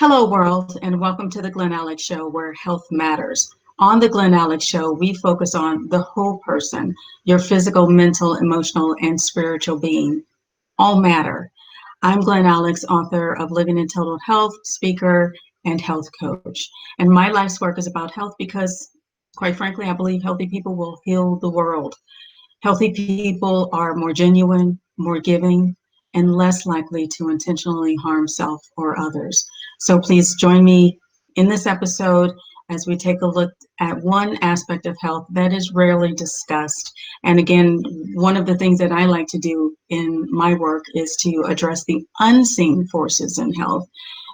Hello, world, and welcome to the Glen Alex Show, where health matters. On the Glen Alex Show, we focus on the whole person, your physical, mental, emotional, and spiritual being. All matter. I'm Glen Alex, author of Living in Total Health, speaker, and health coach. And my life's work is about health because, quite frankly, I believe healthy people will heal the world. Healthy people are more genuine, more giving, and less likely to intentionally harm self or others. So please join me in this episode as we take a look at one aspect of health that is rarely discussed. And again, one of the things that I like to do in my work is to address the unseen forces in health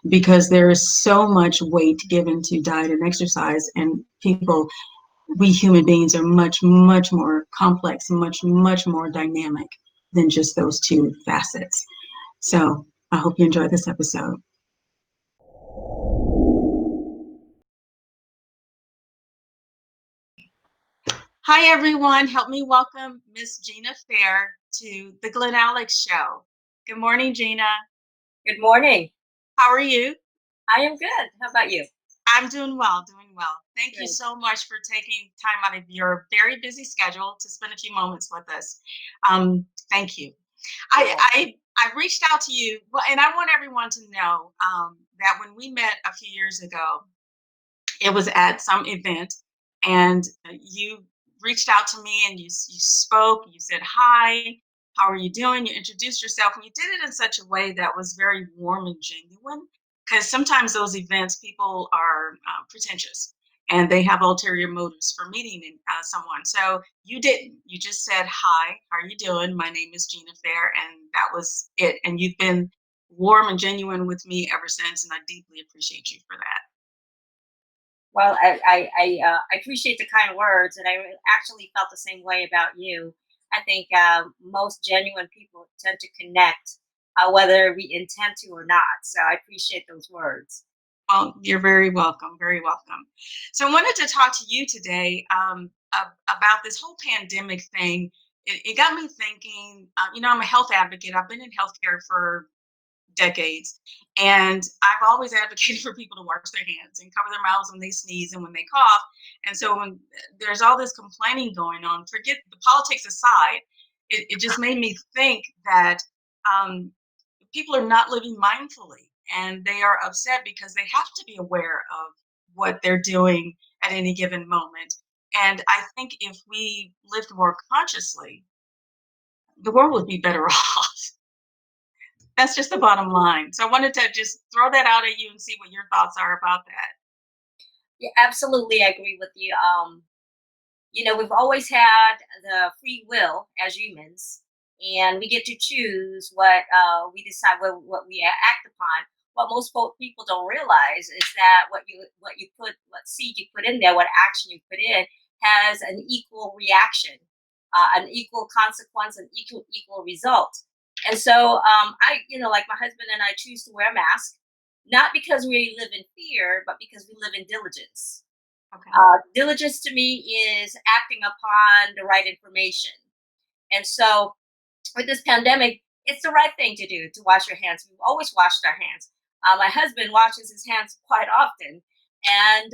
because there is so much weight given to diet and exercise, and people, we human beings are much, much more complex, much, much more dynamic than just those two facets. So I hope you enjoy this episode. Hi, everyone. Help me welcome Miss Gina Fair to the Glen Alex Show. Good morning, Gina. Good morning. How are you? I am good. How about you? I'm doing well, doing well. Thank you Good. so much for taking time out of your very busy schedule to spend a few moments with us. Thank you. You're I, welcome. I I reached out to you, well, and I want everyone to know that when we met a few years ago, it was at some event, and you reached out to me and you spoke. You said hi. How are you doing? You introduced yourself, and you did it in such a way that was very warm and genuine. Because sometimes those events, people are pretentious and they have ulterior motives for meeting someone. So you didn't. You just said hi. How are you doing? My name is Gina Fair, and that was it. And you've been warm and genuine with me ever since, and I deeply appreciate you for that. Well, I appreciate the kind words, and actually felt the same way about you. I think most genuine people tend to connect, whether we intend to or not. So I appreciate those words. Well, you're very welcome, very welcome. So I wanted to talk to you today about this whole pandemic thing. It got me thinking. I'm a health advocate. I've been in healthcare for decades, and I've always advocated for people to wash their hands and cover their mouths when they sneeze and when they cough. And so when there's all this complaining going on, forget the politics aside, it just made me think that um, people are not living mindfully, and they are upset because they have to be aware of what they're doing at any given moment. And I think if we lived more consciously, the world would be better off. That's just the bottom line. So I wanted to just throw that out at you and see what your thoughts are about that. Yeah, absolutely, I agree with you. We've always had the free will as humans, and we get to choose what we decide what we act upon. What most people don't realize is that what seed you put in there, what action you put in, has an equal reaction, an equal consequence, an equal result. And so, like my husband and I choose to wear a mask, not because we live in fear, but because we live in diligence. Okay. Diligence to me is acting upon the right information. And so with this pandemic, it's the right thing to do to wash your hands. We've always washed our hands. My husband washes his hands quite often. And,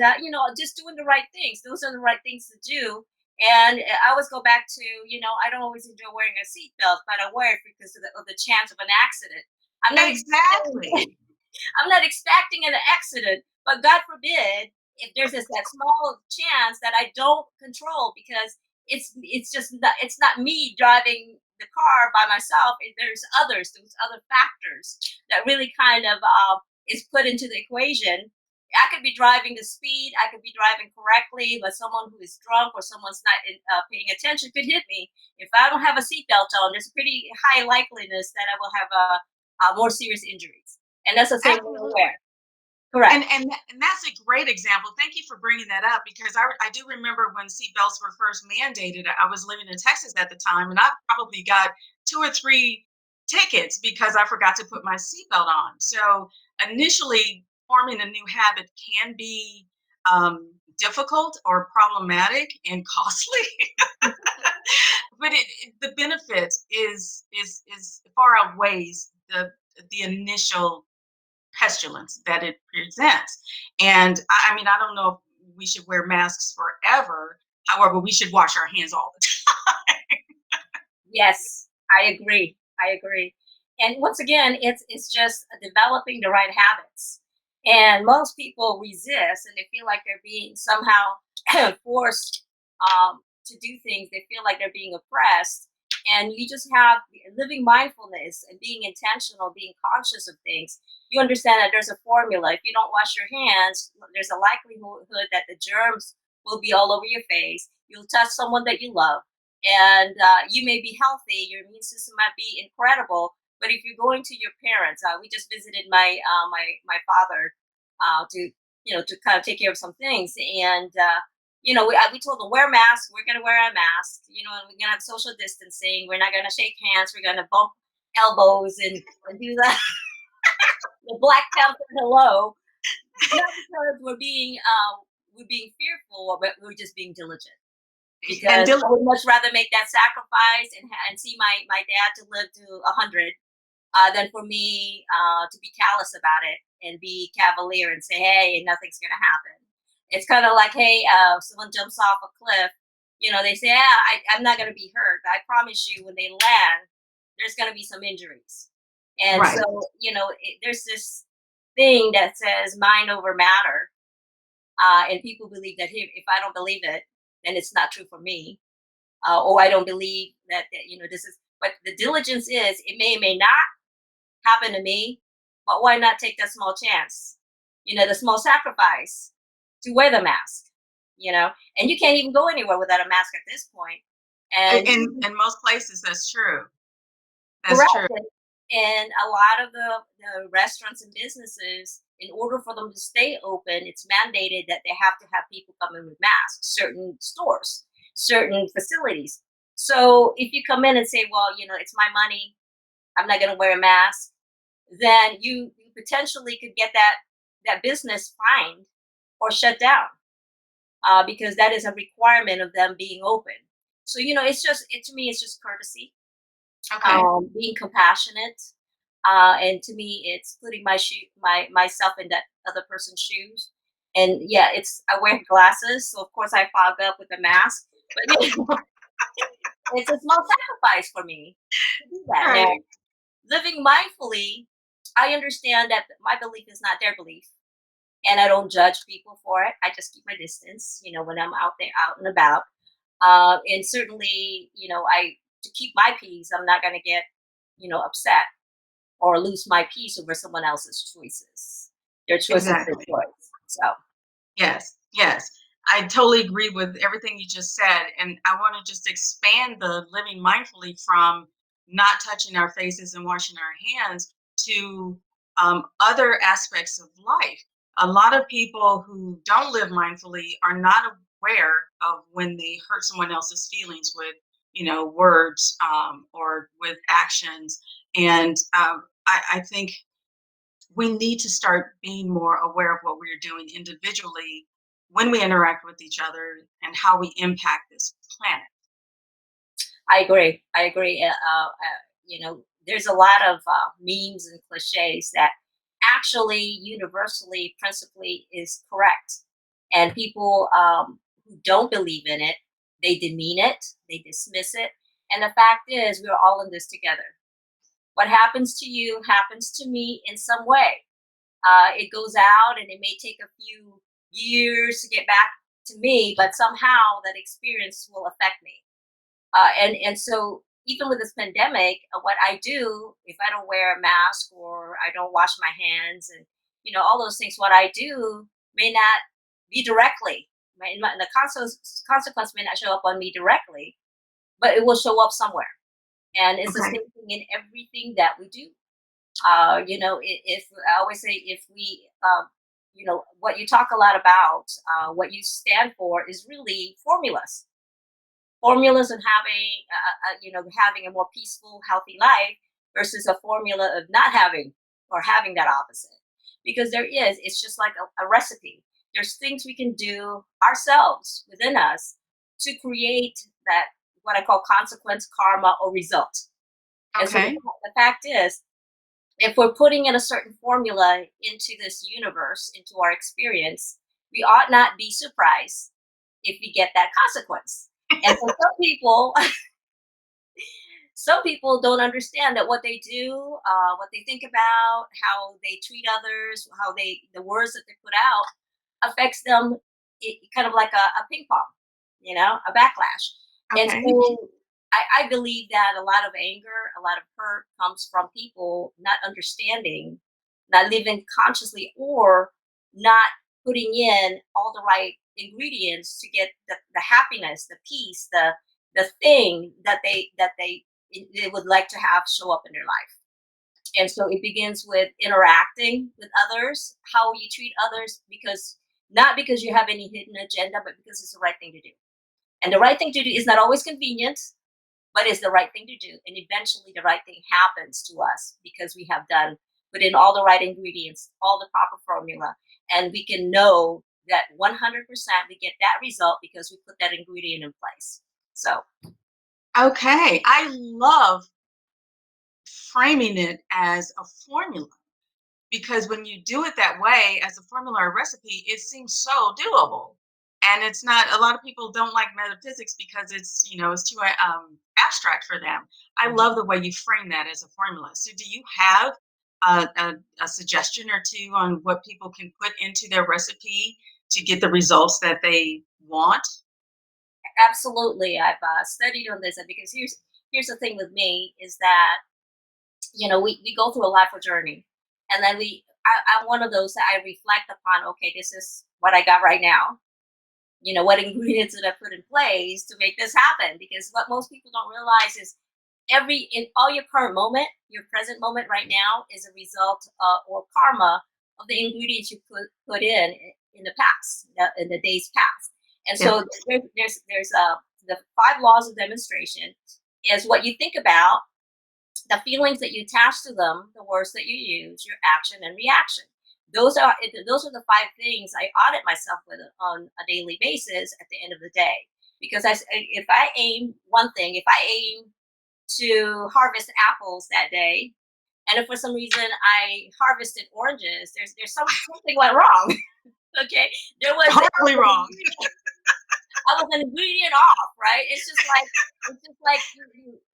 just doing the right things. Those are the right things to do. And I always go back to, I don't always enjoy wearing a seatbelt, but I wear it because of the chance of an accident. I'm not expecting Exactly. I'm not expecting an accident, but God forbid if there's that small chance that I don't control because it's not me driving the car by myself. There's other factors that really kind of is put into the equation. I could be driving the speed, I could be driving correctly, but someone who is drunk or someone's not paying attention could hit me. If I don't have a seatbelt on, there's a pretty high likeliness that I will have more serious injuries. And that's the same way to Absolutely. wear. Correct. And that's a great example. Thank you for bringing that up because I do remember when seatbelts were first mandated. I was living in Texas at the time, and I probably got two or three tickets because I forgot to put my seatbelt on. So initially, forming a new habit can be difficult or problematic and costly, but the benefit is far outweighs the initial pestilence that it presents. And I mean, I don't know if we should wear masks forever. However, we should wash our hands all the Yes, I agree. I agree. And once again, it's just developing the right habits. And most people resist, and they feel like they're being somehow forced to do things. They feel like they're being oppressed. And you just have living mindfulness and being intentional, being conscious of things. You understand that there's a formula. If you don't wash your hands, there's a likelihood that the germs will be all over your face. You'll touch someone that you love, and you may be healthy, your immune system might be incredible, but if you're going to your parents, we just visited my father to to kind of take care of some things, and we told them wear masks, we're going to wear a mask, and we're going to have social distancing, we're not going to shake hands, we're going to bump elbows and do the Black Panther hello, not because we're being fearful, but we're just being diligent, and because I would much rather make that sacrifice and see my dad to live to 100 than for me to be callous about it and be cavalier and say, hey, nothing's going to happen. It's kind of like, hey, someone jumps off a cliff, they say, yeah, I'm not going to be hurt. I promise you, when they land, there's going to be some injuries. And so, right. there's this thing that says mind over matter. And people believe that, hey, if I don't believe it, then it's not true for me. Or I don't believe that this is. But the diligence is, it may or may not happen to me, but why not take that small chance? The small sacrifice to wear the mask. And you can't even go anywhere without a mask at this point. And In most places, that's true. That's correct. true. And a lot of the restaurants and businesses, in order for them to stay open, it's mandated that they have to have people come in with masks, certain stores, certain facilities. So if you come in and say, well, it's my money, I'm not going to wear a mask, then you potentially could get that business fined or shut down, because that is a requirement of them being open. So to me, it's just courtesy, Okay. being compassionate, and to me, it's putting myself in that other person's shoes. And yeah, I wear glasses, so of course I fog up with a mask. But it's a small sacrifice for me to do that. Now, Right. living mindfully, I understand that my belief is not their belief, and I don't judge people for it. I just keep my distance, when I'm out there, out and about. And certainly, I to keep my peace, I'm not going to get, upset or lose my peace over someone else's choices. Their choice is their Exactly. choice. So Yes, yes. I totally agree with everything you just said. And I want to just expand the living mindfully from not touching our faces and washing our hands to other aspects of life. A lot of people who don't live mindfully are not aware of when they hurt someone else's feelings with, words, or with actions. And I think we need to start being more aware of what we're doing individually when we interact with each other and how we impact this planet. I agree. I agree. There's a lot of memes and cliches that actually universally, principally is correct. And people who don't believe in it, they demean it, they dismiss it. And the fact is, we're all in this together. What happens to you happens to me in some way. It goes out, and it may take a few years to get back to me, but somehow that experience will affect me. And so even with this pandemic, what I do, if I don't wear a mask or I don't wash my hands, and all those things, what I do may not be directly. The consequence may not show up on me directly, but it will show up somewhere. And it's the Okay. same thing in everything that we do. If I always say, if we, what you talk a lot about, what you stand for is really formulas and having a more peaceful, healthy life versus a formula of not having or having that opposite. Because it's just like a recipe. There's things we can do ourselves within us to create that, what I call consequence, karma, or result. And so the, Okay. the fact is, if we're putting in a certain formula into this universe, into our experience, we ought not be surprised if we get that consequence. And for some people don't understand that what they do, what they think about, how they treat others, the words that they put out affects them, kind of like a ping pong, a backlash. And Okay. so I believe that a lot of anger, a lot of hurt comes from people not understanding, not living consciously, or not putting in all the right ingredients to get the happiness, the peace, the thing they would like to have show up in their life. And so it begins with interacting with others, how you treat others, because not because you have any hidden agenda, but because it's the right thing to do. And the right thing to do is not always convenient, but it's the right thing to do. And eventually the right thing happens to us because we have put in all the right ingredients, all the proper formula, and we can know that 100% we get that result because we put that ingredient in place. So Okay. I love framing it as a formula because when you do it that way as a formula or recipe, it seems so doable. And it's not, a lot of people don't like metaphysics because it's too abstract for them. I love the way you frame that as a formula. So, do you have a suggestion or two on what people can put into their recipe to get the results that they want? absolutely, I've studied on this, because here's the thing with me is that we go through a life journey, and then I'm one of those that I reflect upon. Okay, this is what I got right now. What ingredients did I put in place to make this happen? Because what most people don't realize is in all your current moment, your present moment right now is a result, or karma of the ingredients you put in the past, in the days past. And Yes. so there's the 5 laws of demonstration is what you think about, the feelings that you attach to them, the words that you use, your action and reaction. Those are the 5 things I audit myself with on a daily basis at the end of the day. Because if I aim one thing, if I aim to harvest apples that day, and if for some reason I harvested oranges, something went wrong. Okay, there was Horribly wrong. I was an ingredient off, right? It's just like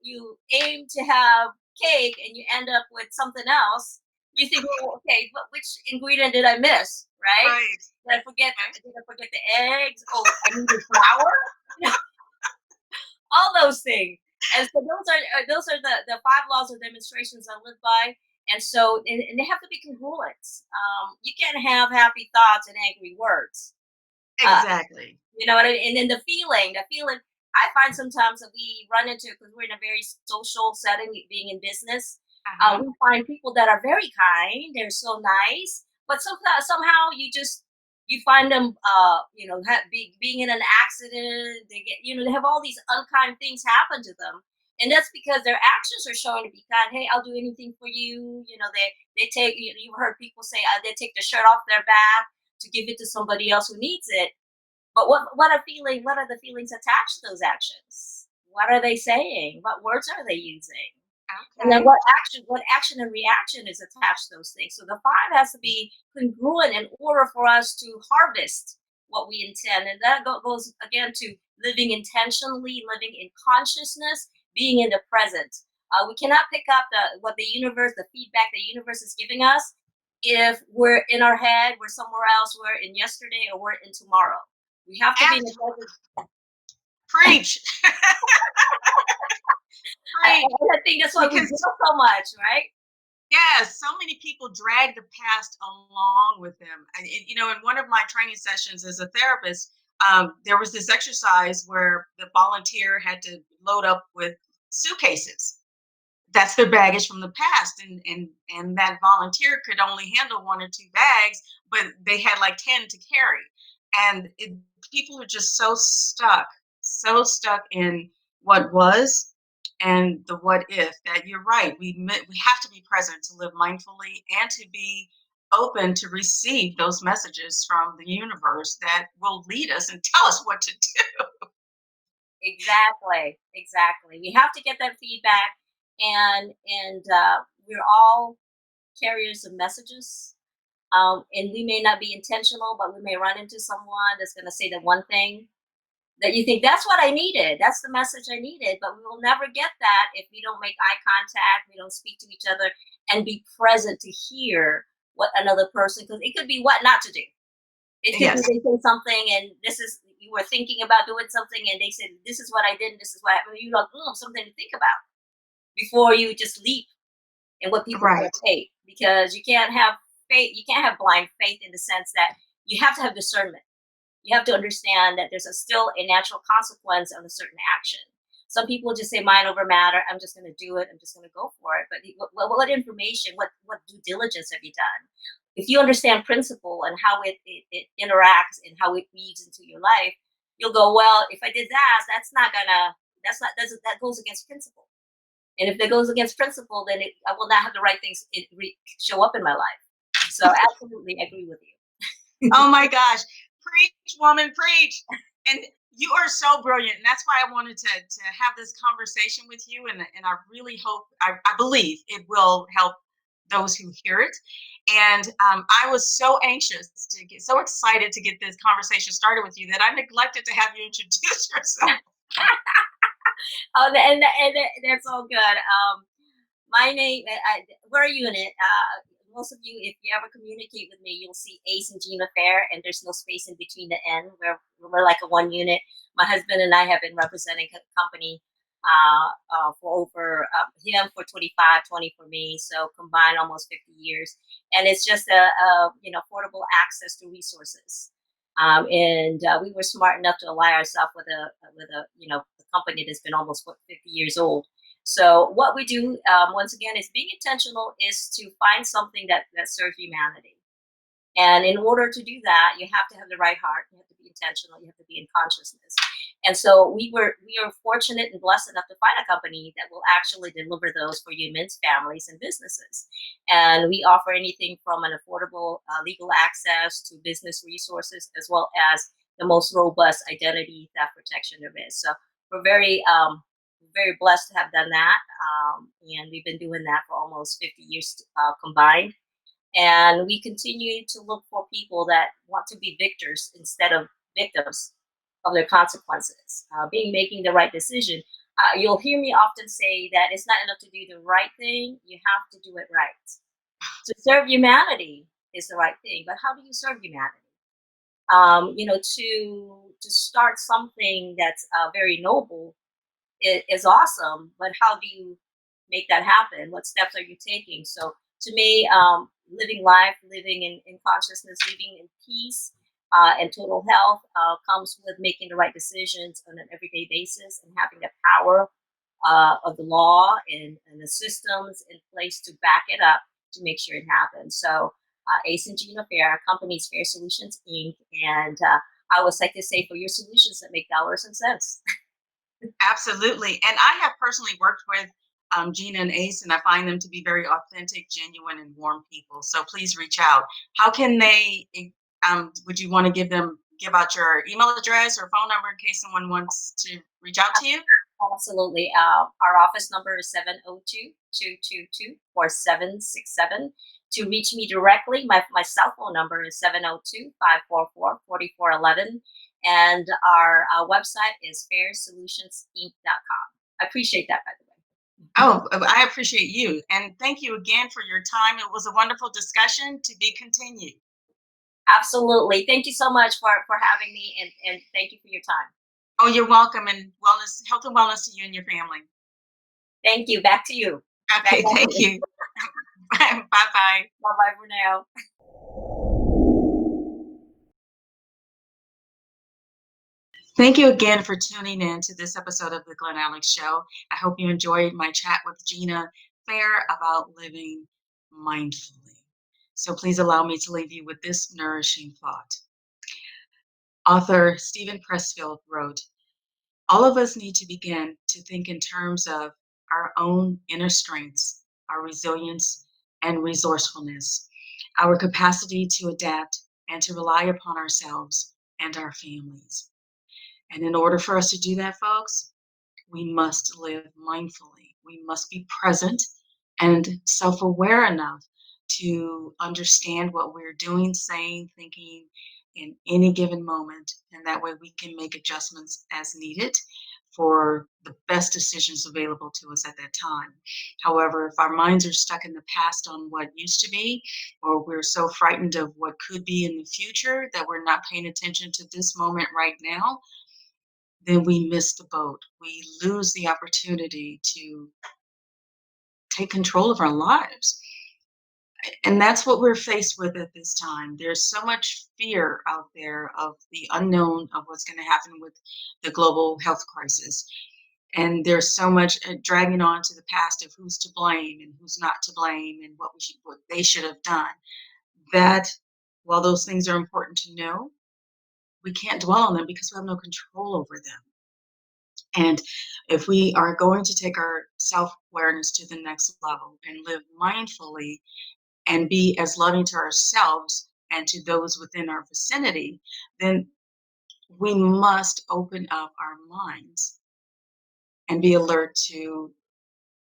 you aim to have cake and you end up with something else. You think, well, okay, but which ingredient did I miss, right? Right. Okay. Did I forget the eggs? Oh, I needed flour. All those things. And so those are the 5 laws of demonstrations I live by. And so and they have to be congruent. You can't have happy thoughts and angry words. Uh, Exactly. You know what I mean? And then the feeling I find sometimes that we run into, because we're in a very social setting, being in business. Uh-huh. We find people that are very kind, they're so nice, but somehow you find them, being in an accident. They have all these unkind things happen to them, and that's because their actions are showing to be kind. Hey, I'll do anything for you. They take. You've heard people say, they take the shirt off their back to give it to somebody else who needs it. But what are the feelings attached to those actions? What are they saying? What words are they using? And then Okay. what action and reaction is attached to those things. So the 5 has to be congruent in order for us to harvest what we intend. And that goes again to living intentionally, living in consciousness, being in the present. We cannot pick up the feedback the universe is giving us, if we're in our head, we're somewhere else, we're in yesterday, or we're in tomorrow. We have to be in the Absolutely. present. Preach. Preach. I think that's why we Because feel so much, right? yes, so many people drag the past along with them. In one of my training sessions as a therapist, there was this exercise where the volunteer had to load up with suitcases. That's their baggage from the past, and that volunteer could only handle 1 or 2 bags, but they had like 10 to carry. And people are just so stuck in what was and the what if, that you're right. We have to be present to live mindfully and to be open to receive those messages from the universe that will lead us and tell us what to do. Exactly, exactly. We have to get that feedback, and we're all. carriers of messages. And we may not be intentional, but we may run into someone that's going to say the one thing that you think that's what I needed. That's the message I needed. But we will never get that if we don't make eye contact, we don't speak to each other and be present to hear what another person, because it could be what not to do. It could be Yes. they say something and this is, you were thinking about doing something and they said, this is what I did and this is what happened. You're like, something to think about before you just leap in what people call Right. faith. Because you can't have faith, you can't have blind faith in the sense that you have to have discernment. You have to understand that there's still a natural consequence of a certain action. Some people just say mind over matter. I'm just going to do it. I'm just going to go for it. But what information, what due diligence have you done? If you understand principle and how it interacts and how it weaves into your life, you'll go, well, if I did that, that goes against principle. And if that goes against principle, then I will not have the right things show up in my life. So absolutely agree with you. Oh my gosh. Preach, woman, preach. And you are so brilliant. And that's why I wanted to have this conversation with you. And I really hope, I believe it will help those who hear it. And I was so anxious to get so excited to get this conversation started with you that I neglected to have you introduce yourself. And that's all good. My name, we're a unit. Most of you, if you ever communicate with me, you'll see Ace and Gina Fair, and there's no space in between the N. We're like a one unit. My husband and I have been representing the company for over him for 25, 20 for me, so combined almost 50 years. And it's just affordable access to resources. And we were smart enough to ally ourselves with a company that's been almost 50 years old. So what we do, once again, is being intentional is to find something that serves humanity. And in order to do that, you have to have the right heart. You have to be intentional. You have to be in consciousness. And so we are fortunate and blessed enough to find a company that will actually deliver those for humans, families, and businesses. And we offer anything from an affordable legal access to business resources, as well as the most robust identity theft protection there is. So we're very blessed to have done that. And we've been doing that for almost 50 years combined. And we continue to look for people that want to be victors instead of victims of their consequences, making the right decision. You'll hear me often say that it's not enough to do the right thing, you have to do it right. To serve humanity is the right thing, but how do you serve humanity? To start something that's very noble is awesome, but how do you make that happen? What steps are you taking? So to me, living life, living in consciousness, living in peace and total health comes with making the right decisions on an everyday basis and having the power of the law and the systems in place to back it up to make sure it happens. So Ace and Gina Fair, our company's Fair Solutions Inc. And I always like to say, for your solutions that make dollars and cents. Absolutely. And I have personally worked with Gina and Ace, and I find them to be very authentic, genuine, and warm people. So please reach out. How can they, would you want to give out your email address or phone number in case someone wants to reach out to you? Absolutely. Our office number is 702-222-4767. To reach me directly, my cell phone number is 702-544-4411. And our website is fairsolutionsinc.com. I appreciate that, by the way. Oh, I appreciate you. And thank you again for your time. It was a wonderful discussion to be continued. Absolutely. Thank you so much for having me, and thank you for your time. Oh, you're welcome. And wellness, health and wellness to you and your family. Thank you. Back to you. Okay, thank you. Bye bye. Bye bye for now. Thank you again for tuning in to this episode of the Glen Alex Show. I hope you enjoyed my chat with Gina Fair about living mindfully. So please allow me to leave you with this nourishing thought. Author Stephen Pressfield wrote, all of us need to begin to think in terms of our own inner strengths, our resilience and resourcefulness, our capacity to adapt and to rely upon ourselves and our families. And in order for us to do that, folks, we must live mindfully. We must be present and self-aware enough to understand what we're doing, saying, thinking in any given moment. And that way we can make adjustments as needed for the best decisions available to us at that time. However, if our minds are stuck in the past on what used to be, or we're so frightened of what could be in the future that we're not paying attention to this moment right now, then we miss the boat. We lose the opportunity to take control of our lives. And that's what we're faced with at this time. There's so much fear out there of the unknown of what's going to happen with the global health crisis. And there's so much dragging on to the past of who's to blame and who's not to blame and what they should have done. That while those things are important to know, we can't dwell on them because we have no control over them. And if we are going to take our self-awareness to the next level and live mindfully and be as loving to ourselves and to those within our vicinity, then we must open up our minds and be alert to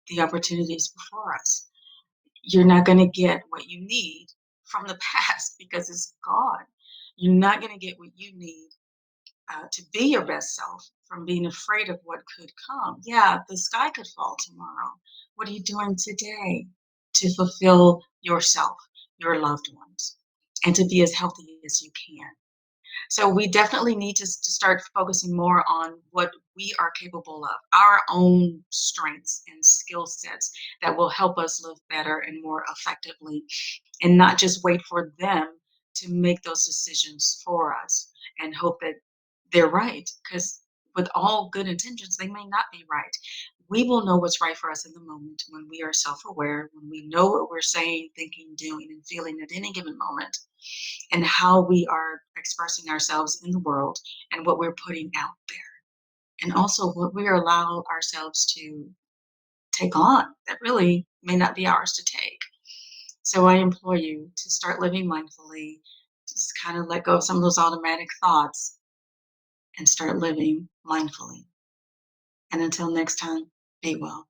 the opportunities before us. You're not going to get what you need from the past because it's gone. You're not going to get what you need to be your best self from being afraid of what could come. Yeah, the sky could fall tomorrow. What are you doing today to fulfill yourself, your loved ones, and to be as healthy as you can? So we definitely need to start focusing more on what we are capable of, our own strengths and skill sets that will help us live better and more effectively, and not just wait for them to make those decisions for us and hope that they're right. Because with all good intentions, they may not be right. We will know what's right for us in the moment when we are self aware, when we know what we're saying, thinking, doing, and feeling at any given moment, and how we are expressing ourselves in the world and what we're putting out there. And also what we allow ourselves to take on that really may not be ours to take. So I implore you to start living mindfully, just kind of let go of some of those automatic thoughts and start living mindfully. And until next time, be well.